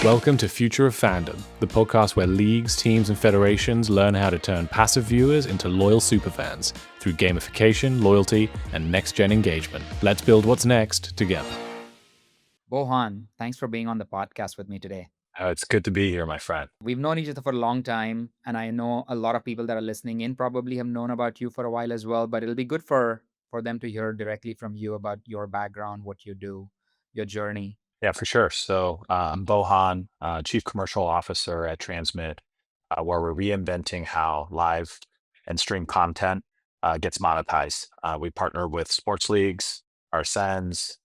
Welcome to Future of Fandom, the podcast where leagues, teams, and federations learn how to turn passive viewers into loyal superfans through gamification, loyalty, and next-gen engagement. Let's build what's next together. Bohan, thanks for being on the podcast with me today. It's good to be here, my friend. We've known each other for a long time, and I know a lot of people that are listening in probably have known about you for a while as well, but it'll be good for them to hear directly from you about your background, what you do, your journey. Yeah, for sure. So I'm Bohan, Chief Commercial Officer at Transmit, where we're reinventing how live and stream content gets monetized. We partner with sports leagues, RSNs,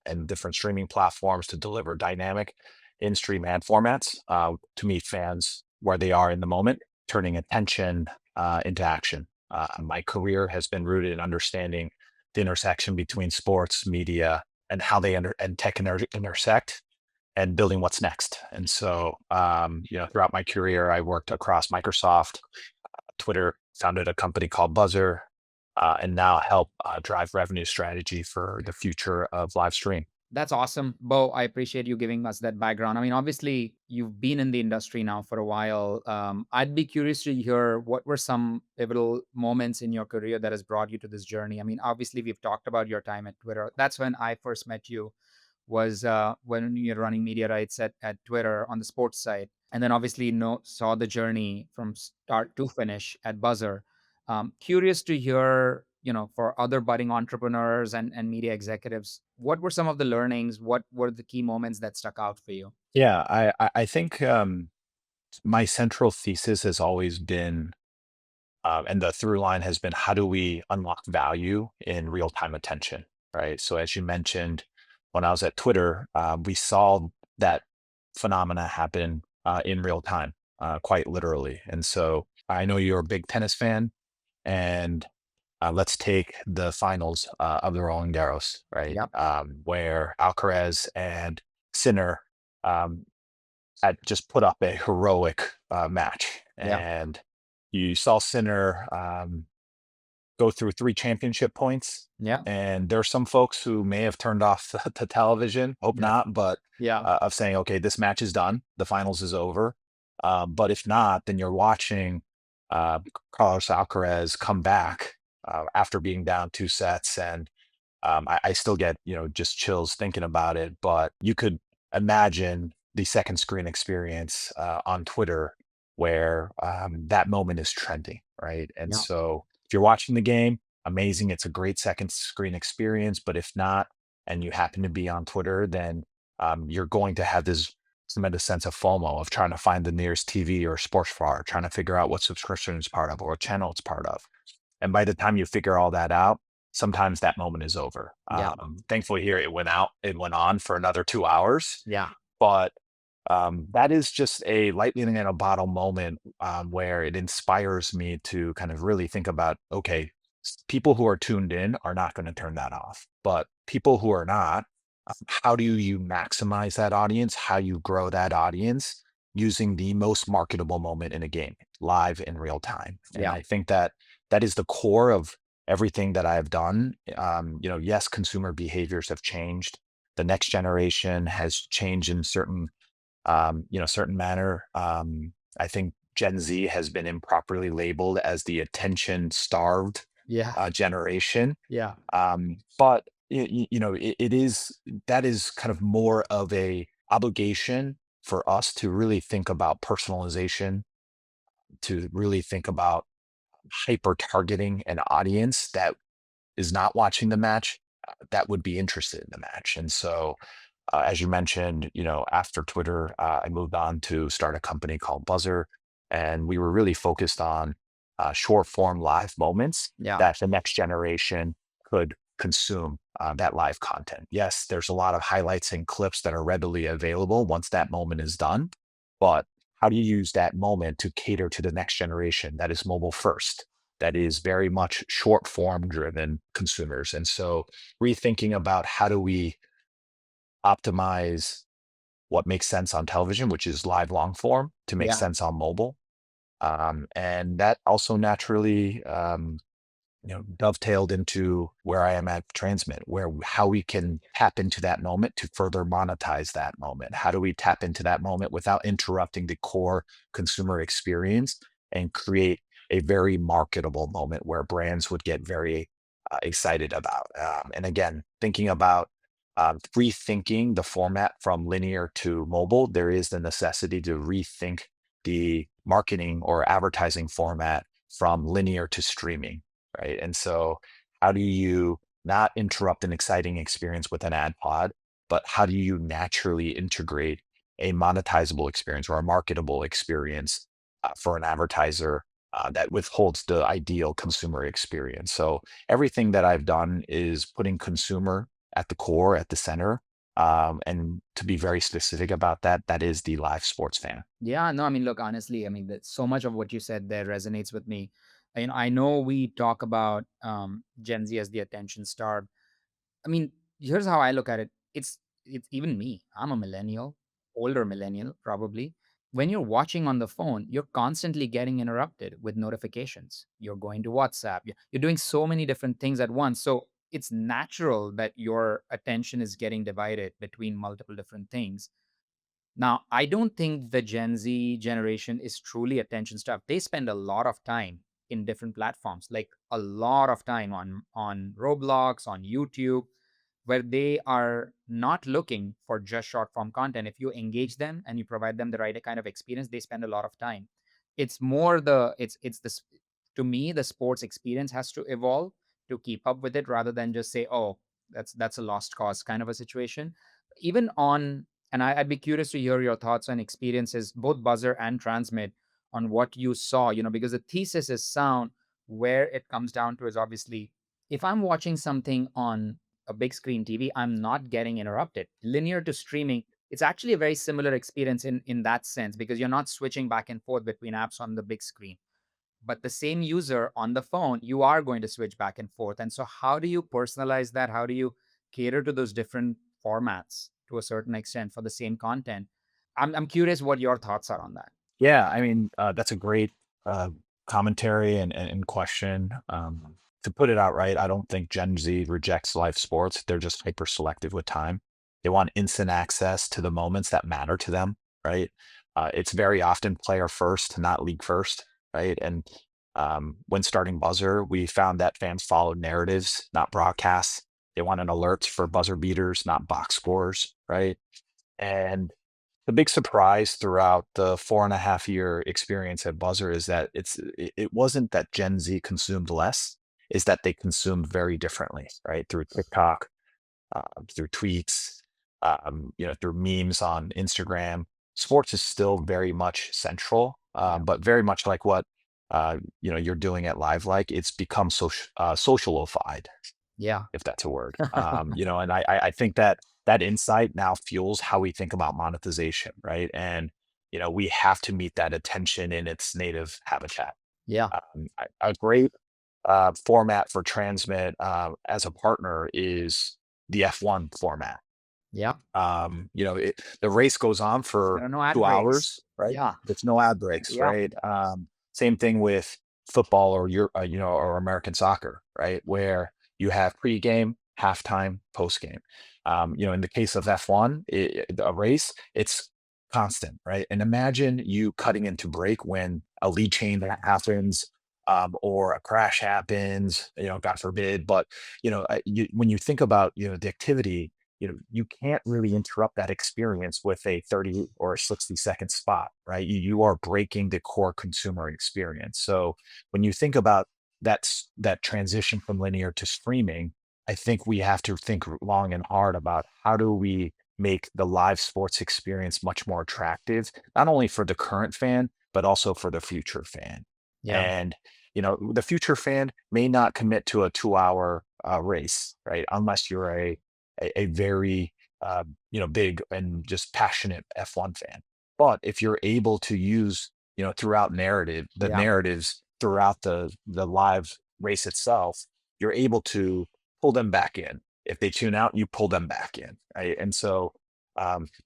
and different streaming platforms to deliver dynamic in-stream ad formats to meet fans where they are in the moment, turning attention into action. My career has been rooted in understanding the intersection between sports, media, and how they and tech intersect, and building what's next. And so, throughout my career, I worked across Microsoft, Twitter, founded a company called Buzzer, and now help drive revenue strategy for the future of live stream. That's awesome. Bo, I appreciate you giving us that background. I mean, obviously, you've been in the industry now for a while. I'd be curious to hear what were some pivotal moments in your career that has brought you to this journey. I mean, obviously, we've talked about your time at Twitter. That's when I first met you, was when you're running media rights at Twitter on the sports side. And then obviously saw the journey from start to finish at Buzzer. Curious to hear, for other budding entrepreneurs and media executives, what were some of the learnings? What were the key moments that stuck out for you? Yeah, I think my central thesis has always been, and the through line has been, how do we unlock value in real time attention, right? So as you mentioned, when I was at Twitter, we saw that phenomena happen in real time, quite literally. And so I know you're a big tennis fan, and let's take the finals of the Roland Garros, right? Yep. Where Alcaraz and Sinner um, had just put up a heroic match, Yeah. and you saw Sinner go through 3 championship points. Yeah. And there are some folks who may have turned off the television, hope Yeah. not, but Yeah. of saying, okay, this match is done, the finals is over. But if not, then you're watching Carlos Alcaraz come back after being down 2 sets. And I still get, just chills thinking about it. But you could imagine the second screen experience on Twitter where that moment is trending, right? And Yeah. so if you're watching the game, amazing. It's a great second screen experience. But if not, and you happen to be on Twitter, then you're going to have this tremendous sense of FOMO of trying to find the nearest TV or sports bar, trying to figure out what subscription it's part of or what channel it's part of. And by the time you figure all that out, sometimes that moment is over. Yeah. Thankfully here it went on for another 2 hours, Yeah. but that is just a lightning in a bottle moment where it inspires me to kind of really think about, okay, people who are tuned in are not going to turn that off, but people who are not, how do you maximize that audience? How you grow that audience using the most marketable moment in a game, live in real time. And Yeah. I think that that is the core of everything that I've done. Yes, consumer behaviors have changed. The next generation has changed in certain manner. I think Gen Z has been improperly labeled as the attention starved Yeah. generation. Yeah. But it is that is kind of more of a obligation for us to really think about personalization, to really think about hyper targeting an audience that is not watching the match, that would be interested in the match. And so, as you mentioned, after Twitter, I moved on to start a company called Buzzer, and we were really focused on short form live moments Yeah. that the next generation could consume that live content. Yes, there's a lot of highlights and clips that are readily available once that moment is done, but how do you use that moment to cater to the next generation that is mobile first, that is very much short form driven consumers? And so rethinking about how do we optimize what makes sense on television, which is live long form, to make Yeah. sense on mobile. And that also naturally dovetailed into where I am at Transmit, where how we can tap into that moment to further monetize that moment. How do we tap into that moment without interrupting the core consumer experience and create a very marketable moment where brands would get very excited about? And again, thinking about rethinking the format from linear to mobile, there is the necessity to rethink the marketing or advertising format from linear to streaming, right? And so, how do you not interrupt an exciting experience with an ad pod, but how do you naturally integrate a monetizable experience or a marketable experience for an advertiser that withholds the ideal consumer experience? So, everything that I've done is putting consumer at the core, at the center. And to be very specific about that, that is the live sports fan. Yeah, no, I mean, look, honestly, I mean, so much of what you said there resonates with me. And I know we talk about Gen Z as the attention star. I mean, here's how I look at it. It's even me. I'm a millennial, older millennial, probably. When you're watching on the phone, you're constantly getting interrupted with notifications. You're going to WhatsApp. You're doing so many different things at once. So it's natural that your attention is getting divided between multiple different things. Now, I don't think the Gen Z generation is truly attention stuff. They spend a lot of time in different platforms, like a lot of time on Roblox, on YouTube, where they are not looking for just short form content. If you engage them and you provide them the right kind of experience, they spend a lot of time. It's more it's this to me, the sports experience has to evolve to keep up with it rather than just say, oh, that's a lost cause kind of a situation. Even on and I'd be curious to hear your thoughts and experiences, both buzzer and transmit, on what you saw, because the thesis is sound. Where it comes down to is obviously if I'm watching something on a big screen TV, I'm not getting interrupted. Linear to streaming, it's actually a very similar experience in that sense because you're not switching back and forth between apps on the big screen. But the same user on the phone, you are going to switch back and forth. And so, how do you personalize that? How do you cater to those different formats to a certain extent for the same content? I'm curious what your thoughts are on that. Yeah, I mean, that's a great commentary and question. To put it out right, I don't think Gen Z rejects live sports. They're just hyper selective with time. They want instant access to the moments that matter to them, right? It's very often player first, not league first, right? And when starting Buzzer, we found that fans follow narratives, not broadcasts. They want an alerts for buzzer beaters, not box scores, right? And the big surprise throughout the 4.5 year experience at Buzzer is that it wasn't that Gen Z consumed less, is that they consumed very differently, right? Through TikTok, through tweets, through memes on Instagram. Sports is still very much central, Yeah. but very much like what you're doing at LiveLike, it's become socialified, Yeah. if that's a word. And I think that that insight now fuels how we think about monetization, right? And we have to meet that attention in its native habitat. Yeah. A great format for Transmit as a partner is the F1 format. Yeah. The race goes on There for are no ad 2 hours, breaks. right? Yeah. There's no ad breaks, Yeah. right? Same thing with football or or American soccer, right? Where you have pregame, halftime, postgame. In the case of F1, a race, it's constant, right? And imagine you cutting into break when a lead change that happens, or a crash happens, God forbid. But when you think about the activity, you can't really interrupt that experience with a 30 or a 60-second spot, right? You are breaking the core consumer experience. So when you think about that transition from linear to streaming, I think we have to think long and hard about how do we make the live sports experience much more attractive, not only for the current fan, but also for the future fan. Yeah. And the future fan may not commit to a 2 hour race, right? Unless you're a very big and just passionate F1 fan. But if you're able to use throughout the Yeah. narratives throughout the live race itself, you're able to pull them back in. If they tune out, you pull them back in, right? And so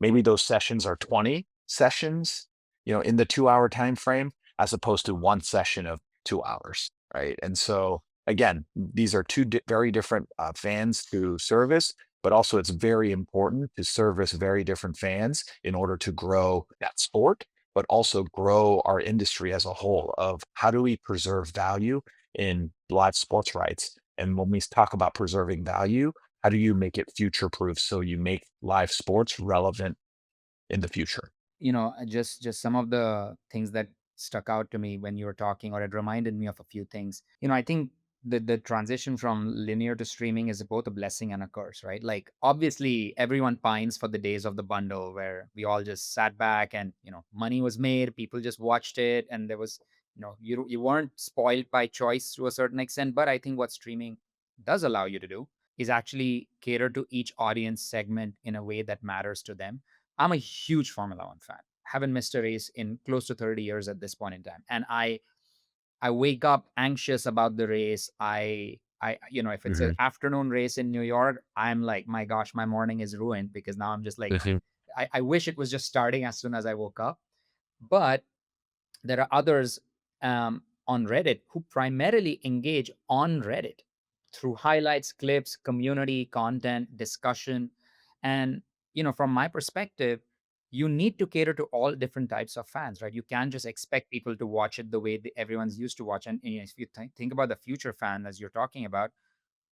maybe those sessions are 20 sessions, in the 2 hour time frame, as opposed to one session of 2 hours, right? And so again, these are two very different fans to service, but also it's very important to service very different fans in order to grow that sport, but also grow our industry as a whole of how do we preserve value in live sports rights. And when we talk about preserving value, how do you make it future proof so you make live sports relevant in the future? Just some of the things that stuck out to me when you were talking, or it reminded me of a few things. I think the transition from linear to streaming is both a blessing and a curse, right? Like, obviously everyone pines for the days of the bundle where we all just sat back and money was made, people just watched it, and there was you weren't spoiled by choice to a certain extent. But I think what streaming does allow you to do is actually cater to each audience segment in a way that matters to them. I'm a huge Formula One fan. Haven't missed a race in close to 30 years at this point in time. And I wake up anxious about the race. If it's an Mhm. afternoon race in New York, I'm like, my gosh, my morning is ruined, because now I'm just like, Mhm. I wish it was just starting as soon as I woke up. But there are others on Reddit who primarily engage on Reddit through highlights, clips, community content, discussion. And, from my perspective, you need to cater to all different types of fans, right? You can't just expect people to watch it the way everyone's used to watch. And if you think about the future fan, as you're talking about,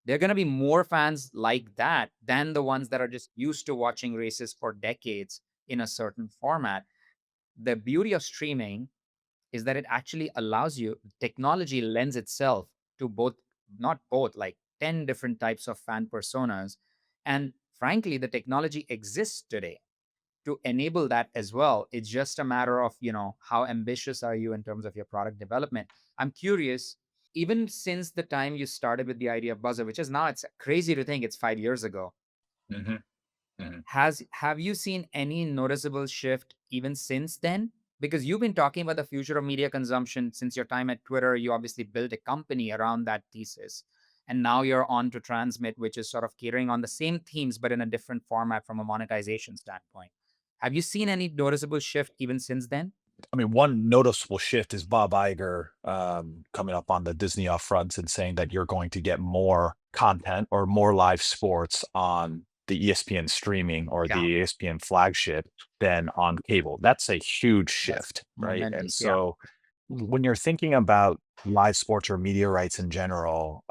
there are going to be more fans like that than the ones that are just used to watching races for decades in a certain format. The beauty of streaming is that it actually allows you, technology lends itself to both, not both, like 10 different types of fan personas. And frankly, the technology exists today to enable that as well. It's just a matter of, how ambitious are you in terms of your product development. I'm curious, even since the time you started with the idea of buzzer, which is now, it's crazy to think it's 5 years ago, Mhm, mhm. have you seen any noticeable shift even since then? Because you've been talking about the future of media consumption since your time at Twitter. You obviously built a company around that thesis. And now you're on to Transmit, which is sort of catering on the same themes, but in a different format from a monetization standpoint. Have you seen any noticeable shift even since then? I mean, one noticeable shift is Bob Iger coming up on the Disney upfronts and saying that you're going to get more content or more live sports on the ESPN streaming or the Yeah, ESPN flagship than on cable. That's a huge that's shift, right? And momentous. Yeah. so when you're thinking about live sports or media rights in general,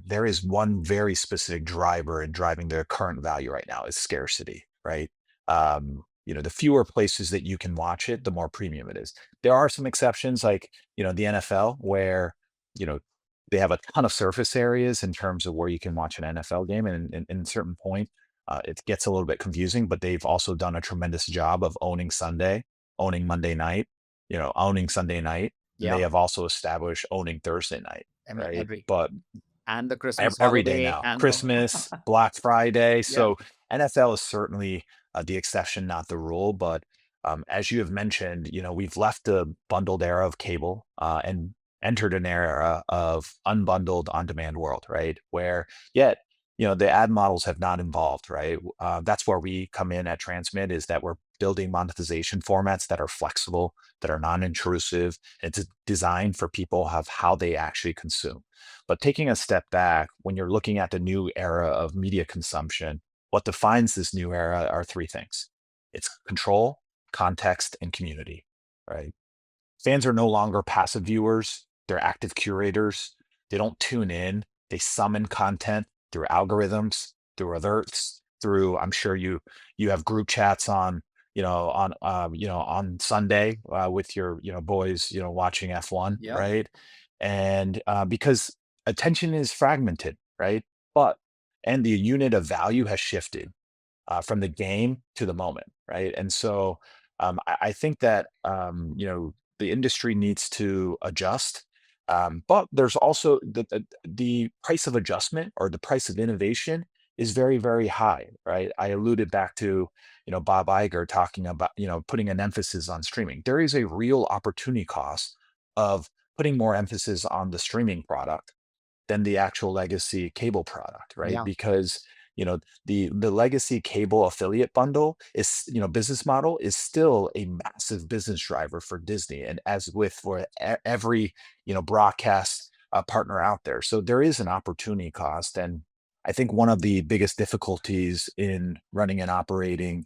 there is one very specific driver in driving their current value right now is scarcity, right? The fewer places that you can watch it, the more premium it is. There are some exceptions, like the NFL, where you know they have a ton of surface areas in terms of where you can watch an NFL game, and in a certain point, it gets a little bit confusing. But they've also done a tremendous job of owning Sunday, owning Monday night, owning Sunday night, and they Yeah. have also established owning Thursday night, I mean, right? But and the Christmas every day holiday now, and Christmas, Black Friday. yeah. So NFL is certainly the exception, not the rule. But as you have mentioned, we've left the bundled era of cable and entered an era of unbundled on-demand world, right? Where yet, the ad models have not evolved, right? That's where we come in at Transmit, is that we're building monetization formats that are flexible, that are non-intrusive. It's designed for people of how they actually consume. But taking a step back, when you're looking at the new era of media consumption, what defines this new era are three things: it's control, context, and community, right? Fans are no longer passive viewers, they're active curators. They don't tune in, they summon content through algorithms, through alerts, through, I'm sure you have group chats on, on Sunday with your, boys, watching F1, Yep. right? And because attention is fragmented, right? But and the unit of value has shifted from the game to the moment, right? And so I think that the industry needs to adjust, but there's also the price of adjustment or the price of innovation is very, very high, right? I alluded back to Bob Iger talking about putting an emphasis on streaming. There is a real opportunity cost of putting more emphasis on the streaming product than the actual legacy cable product, right? Yeah. Because the legacy cable affiliate bundle is business model is still a massive business driver for Disney, and as with for every broadcast partner out there. So there is an opportunity cost. And I think one of the biggest difficulties in running and operating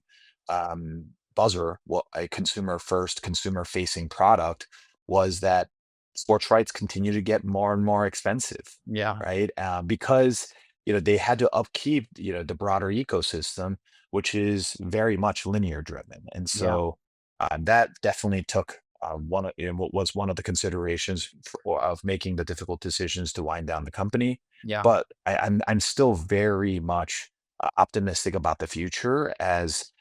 Buzzer, a consumer first, consumer facing product, was that sports rights continue to get more and more expensive, Yeah. right? Because they had to upkeep the broader ecosystem, which is very much linear driven, and Yeah. so that definitely took what was one of the considerations of making the difficult decisions to wind down the company. Yeah. But I'm still very much optimistic about the future as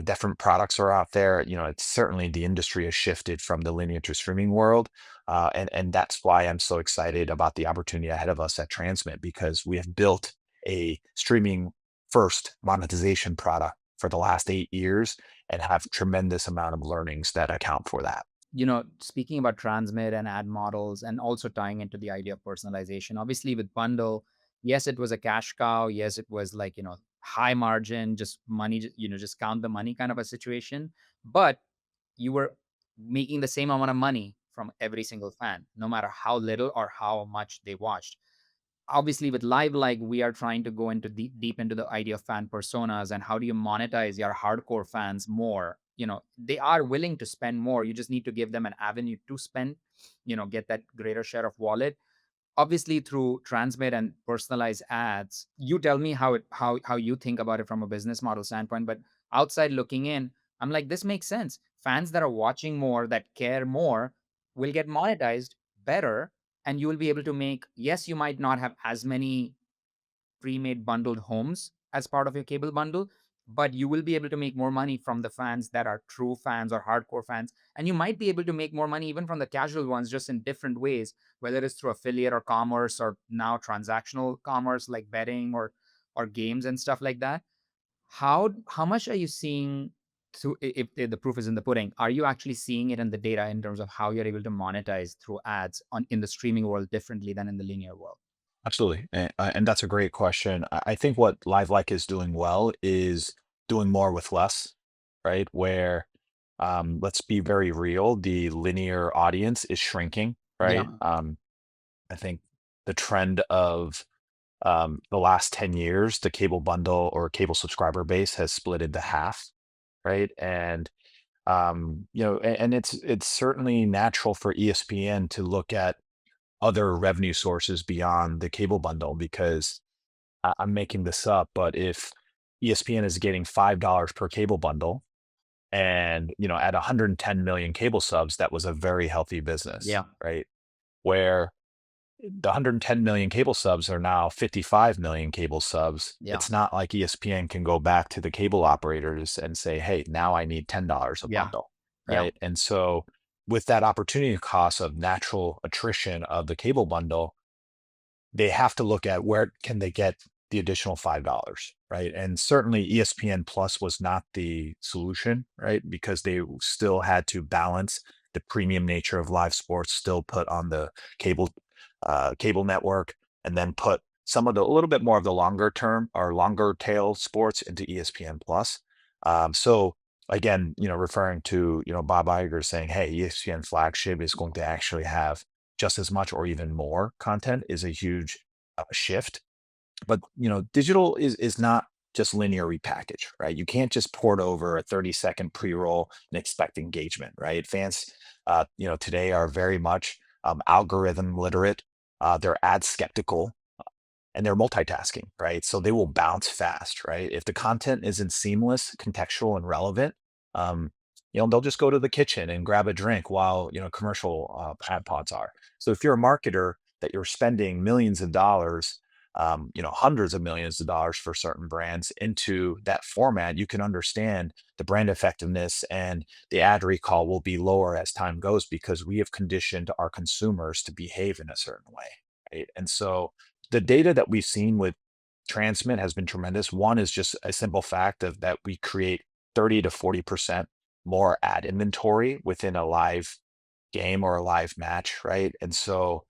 different products are out there. It's certainly the industry has shifted from the linear to streaming world. And that's why I'm so excited about the opportunity ahead of us at Transmit, because we have built a streaming first monetization product for the last 8 years and have tremendous amount of learnings that account for that. Speaking about transmit and ad models and also tying into the idea of personalization, obviously with bundle, yes, it was a cash cow. Yes, it was like, high margin, just money, just count the money kind of a situation. But you were making the same amount of money from every single fan, no matter how little or how much they watched. Obviously with LiveLike, we are trying to go into deep into the idea of fan personas and how do you monetize your hardcore fans more. They are willing to spend more. You just need to give them an avenue to spend, get that greater share of wallet. Obviously through transmit and personalized ads. You tell me how you think about it from a business model standpoint, but outside looking in, I'm like, this makes sense. Fans that are watching more, that care more, will get monetized better, and you will be able to make, yes, you might not have as many pre-made bundled homes as part of your cable bundle, but you will be able to make more money from the fans that are true fans or hardcore fans. And you might be able to make more money even from the casual ones, just in different ways, whether it's through affiliate or commerce or now transactional commerce like betting or games and stuff like that. How much are you seeing through, if the proof is in the pudding, are you actually seeing it in the data in terms of how you're able to monetize through ads on in the streaming world differently than in the linear world? Absolutely. And that's a great question. I think what LiveLike is doing well is doing more with less, right? Where, let's be very real, the linear audience is shrinking, Yeah. right? I think the trend of the last 10 years, the cable bundle or cable subscriber base has split into half, right? And it's certainly natural for ESPN to look at other revenue sources beyond the cable bundle, because I'm making this up, but if ESPN is getting $5 per cable bundle and, at 110 million cable subs, that was a very healthy business, Yeah. right? Where the 110 million cable subs are now 55 million cable subs. Yeah. It's not like ESPN can go back to the cable operators and say, hey, now I need $10 a Yeah. bundle, Yeah. right? And so with that opportunity cost of natural attrition of the cable bundle, they have to look at where can they get the additional $5, right? And certainly ESPN Plus was not the solution, right? Because they still had to balance the premium nature of live sports, still put on the cable cable network, and then put some of the a little bit more of the longer term or longer tail sports into ESPN Plus. So again, referring to Bob Iger saying, "Hey, ESPN flagship is going to actually have just as much or even more content," is a huge shift. But digital is not just linear repackage, right? You can't just port over a 30-second pre-roll and expect engagement, right? Fans, today are very much algorithm literate. They're ad skeptical and they're multitasking, right? So they will bounce fast, right? If the content isn't seamless, contextual, and relevant, um, they'll just go to the kitchen and grab a drink while commercial ad pods are. So if you're a marketer that you're spending millions of dollars, hundreds of millions of dollars for certain brands into that format, you can understand the brand effectiveness and the ad recall will be lower as time goes because we have conditioned our consumers to behave in a certain way, right? And so the data that we've seen with Transmit has been tremendous. One is just a simple fact of that we create 30 to 40% more ad inventory within a live game or a live match, right? And so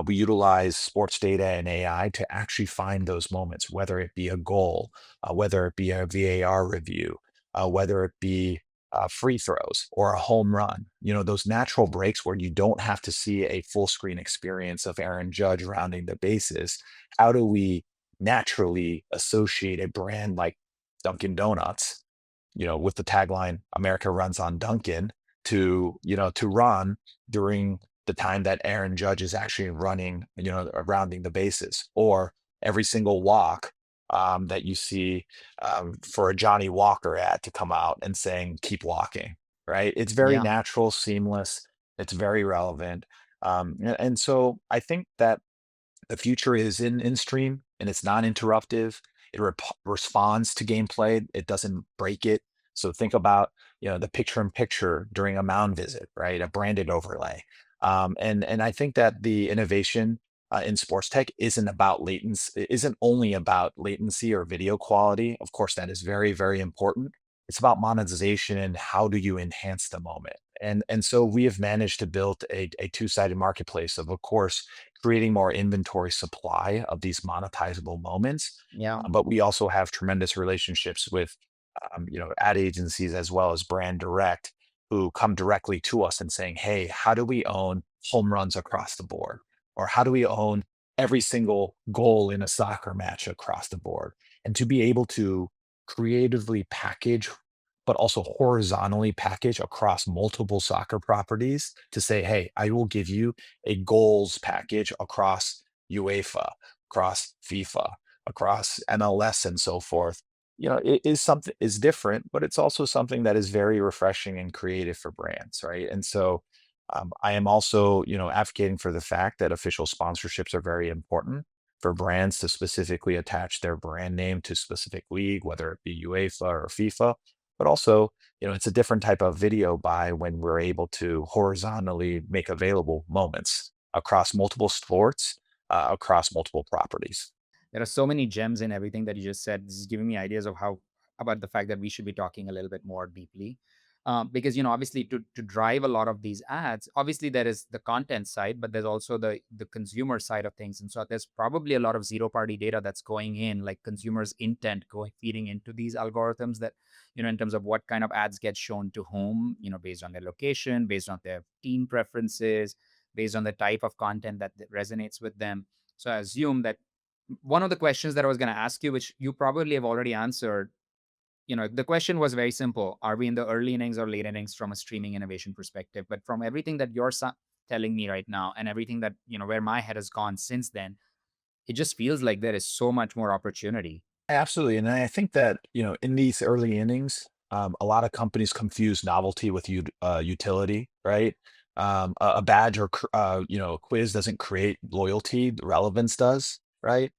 we utilize sports data and AI to actually find those moments, whether it be a goal, whether it be a VAR review, whether it be free throws or a home run, those natural breaks where you don't have to see a full screen experience of Aaron Judge rounding the bases. How do we naturally associate a brand like Dunkin' Donuts, with the tagline "America runs on Dunkin'" to run during the time that Aaron Judge is actually running, rounding the bases, or every single walk that you see for a Johnny Walker ad to come out and saying "keep walking," right? It's very Yeah. natural, seamless. It's very relevant, and so I think that the future is in stream and it's non-interruptive. It responds to gameplay. It doesn't break it. So think about the picture in picture during a mound visit, right? A branded overlay. And I think that the innovation in sports tech isn't only about latency or video quality. Of course, that is very, very important. It's about monetization and how do you enhance the moment. And so we have managed to build a two-sided marketplace of course, creating more inventory supply of these monetizable moments. Yeah. But we also have tremendous relationships with, ad agencies as well as brand direct who come directly to us and saying, "Hey, how do we own home runs across the board? Or how do we own every single goal in a soccer match across the board?" And to be able to creatively package, but also horizontally package across multiple soccer properties to say, "Hey, I will give you a goals package across UEFA, across FIFA, across MLS, and so forth." It is something is different, but it's also something that is very refreshing and creative for brands, right? And so I am also, advocating for the fact that official sponsorships are very important for brands to specifically attach their brand name to specific league, whether it be UEFA or FIFA. But also, it's a different type of video buy when we're able to horizontally make available moments across multiple sports, across multiple properties. There are so many gems in everything that you just said. This is giving me ideas of how about the fact that we should be talking a little bit more deeply. Because obviously to drive a lot of these ads, obviously there is the content side, but there's also the consumer side of things. And so there's probably a lot of zero party data that's going in, like consumers' intent going feeding into these algorithms that, in terms of what kind of ads get shown to whom, based on their location, based on their team preferences, based on the type of content that resonates with them. So I assume that one of the questions that I was going to ask you, which you probably have already answered, the question was very simple. Are we in the early innings or late innings from a streaming innovation perspective? But from everything that you're telling me right now and everything that, where my head has gone since then, it just feels like there is so much more opportunity. Absolutely. And I think that, in these early innings, a lot of companies confuse novelty with utility, right? A badge or, quiz doesn't create loyalty, relevance does, right?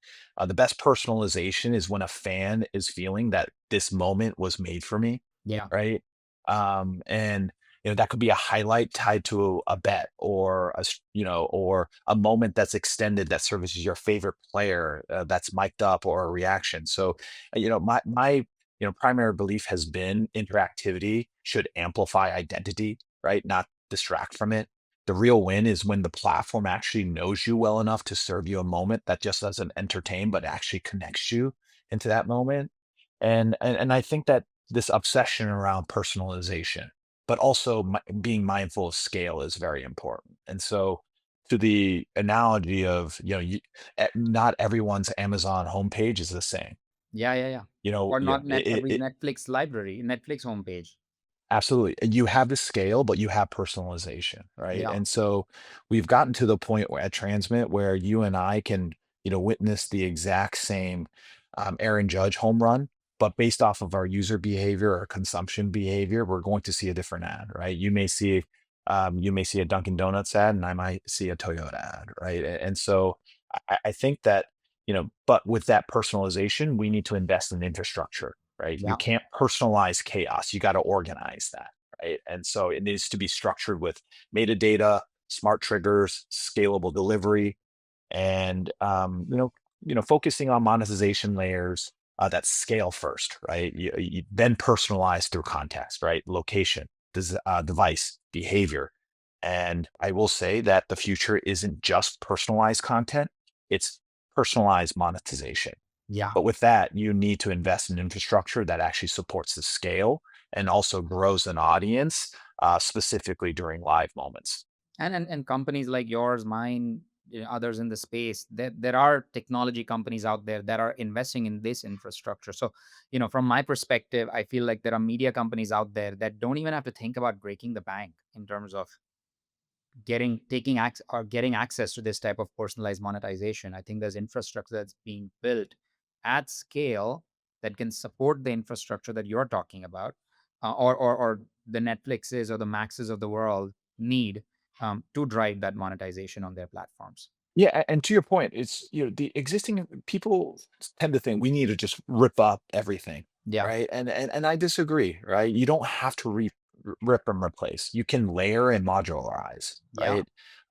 The best personalization is when a fan is feeling that this moment was made for me, Yeah. right? And that could be a highlight tied to a bet or or a moment that's extended that serves as your favorite player that's mic'd up or a reaction. So, my primary belief has been interactivity should amplify identity, right? Not distract from it. The real win is when the platform actually knows you well enough to serve you a moment that just doesn't entertain, but actually connects you into that moment. And I think that this obsession around personalization, but also being mindful of scale is very important. And so, to the analogy of, not everyone's Amazon homepage is the same. Yeah. Yeah. Yeah. Or Yeah, not every Netflix library, Netflix homepage. absolutely. And you have the scale, but you have personalization, right? Yeah. And so we've gotten to the point where at Transmit where you and I can, witness the exact same Aaron Judge home run, but based off of our user behavior or consumption behavior, we're going to see a different ad, right? You may see a Dunkin' Donuts ad, and I might see a Toyota ad, right? And so I think that, but with that personalization, we need to invest in infrastructure, right? You Yeah. can't personalize chaos. You got to organize that, right? And so it needs to be structured with metadata, smart triggers, scalable delivery, and focusing on monetization layers that scale first, right? You then personalize through context, right? Location, device, behavior. And I will say that the future isn't just personalized content; it's personalized monetization. Yeah. But with that, you need to invest in infrastructure that actually supports the scale and also grows an audience, specifically during live moments. And companies like yours, mine, others in the space, there are technology companies out there that are investing in this infrastructure. So, from my perspective, I feel like there are media companies out there that don't even have to think about breaking the bank in terms of getting access to this type of personalized monetization. I think there's infrastructure that's being built at scale that can support the infrastructure that you're talking about, or the Netflixes or the Maxes of the world need, to drive that monetization on their platforms. Yeah, and to your point, it's the existing people tend to think we need to just rip up everything, Yeah, right? And I disagree, right? You don't have to rip and replace. You can layer and modularize, yeah,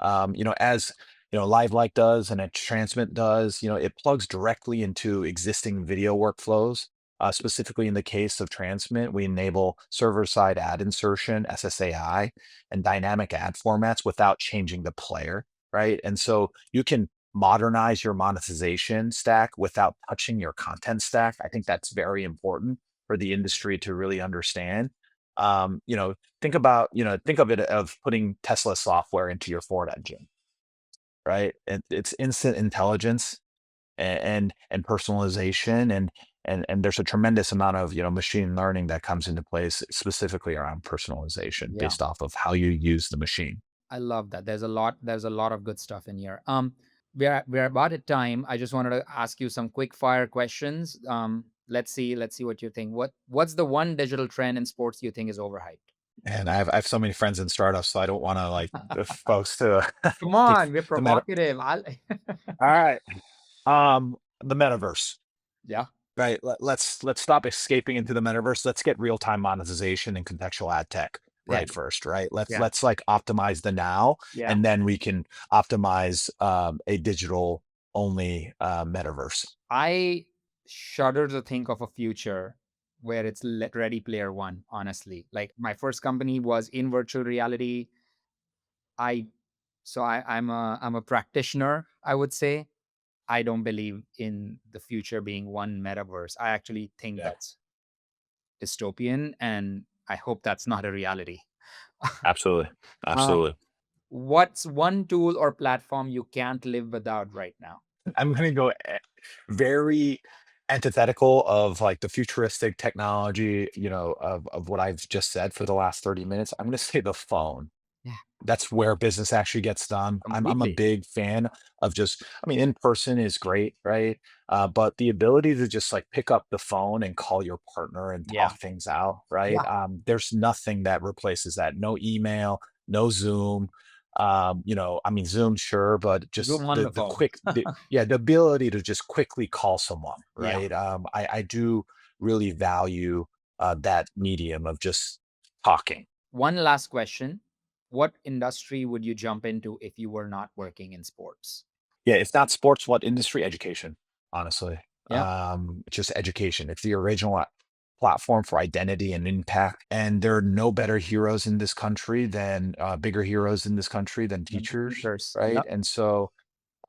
right? As LiveLike does and a Transmit does, it plugs directly into existing video workflows. Specifically in the case of Transmit, we enable server-side ad insertion, SSAI, and dynamic ad formats without changing the player, right? And so you can modernize your monetization stack without touching your content stack. I think that's very important for the industry to really understand. Think of it of putting Tesla software into your Ford engine, right? And it's instant intelligence and personalization and there's a tremendous amount of machine learning that comes into place specifically around personalization yeah. based off of how you use the machine. I love that. There's a lot of good stuff in here. We're about at time. I just wanted to ask you some quick fire questions. Let's see what you think. What's the one digital trend in sports you think is overhyped? And I have so many friends in startups, so I don't want to like the folks to Come take on, we're the meta. provocative. All right, the metaverse, Yeah, right? Let's stop escaping into the metaverse. Let's get real time monetization and contextual ad tech yeah, right first, right? Let's yeah, let's like optimize the now, yeah. and then we can optimize a digital only metaverse. I shudder to think of a future where it's Ready Player One. Honestly, like my first company was in virtual reality. I I'm a practitioner, I would say. I don't believe in the future being one metaverse. I actually think Yeah, that's dystopian, and I hope that's not a reality. absolutely, Um, absolutely. what's one tool or platform you can't live without right now? I'm gonna go very antithetical of like the futuristic technology, of what I've just said for the last 30 minutes. I'm gonna say the phone. Yeah, That's where business actually gets done. I'm a completely. big fan of just, I mean, in person is great, right? But the ability to just like pick up the phone and call your partner and Yeah, talk things out, right? yeah. There's nothing that replaces that. No email, no Zoom. I mean, Zoom, sure, but Zoom just on the the phone. quick, yeah, the ability to just quickly call someone, Yeah. right? I do really value that medium of just talking. One last question. What industry would you jump into if you were not working in sports? Yeah, if not sports, what industry? Education, honestly. Yeah. Just education. It's the original platform for identity and impact. And there are no better heroes in this country than bigger heroes in this country than And teachers, teachers. right? Yep. And so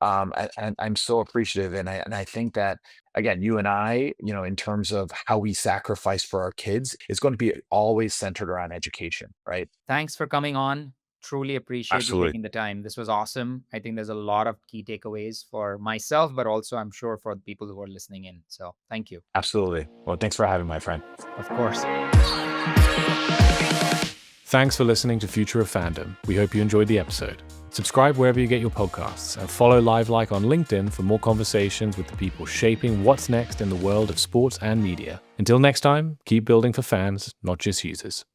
and I'm so appreciative. And I think that again, you and I, in terms of how we sacrifice for our kids, is going to be always centered around education, right? Thanks for coming on. Truly appreciate you Absolutely. taking the time. This was awesome. I think there's a lot of key takeaways for myself, but also I'm sure for the people who are listening in. So thank you. Absolutely. Well, thanks for having me, my friend. Of course. Thanks for listening to Future of Fandom. We hope you enjoyed the episode. Subscribe wherever you get your podcasts and follow LiveLike on LinkedIn for more conversations with the people shaping what's next in the world of sports and media. Until next time, keep building for fans, not just users.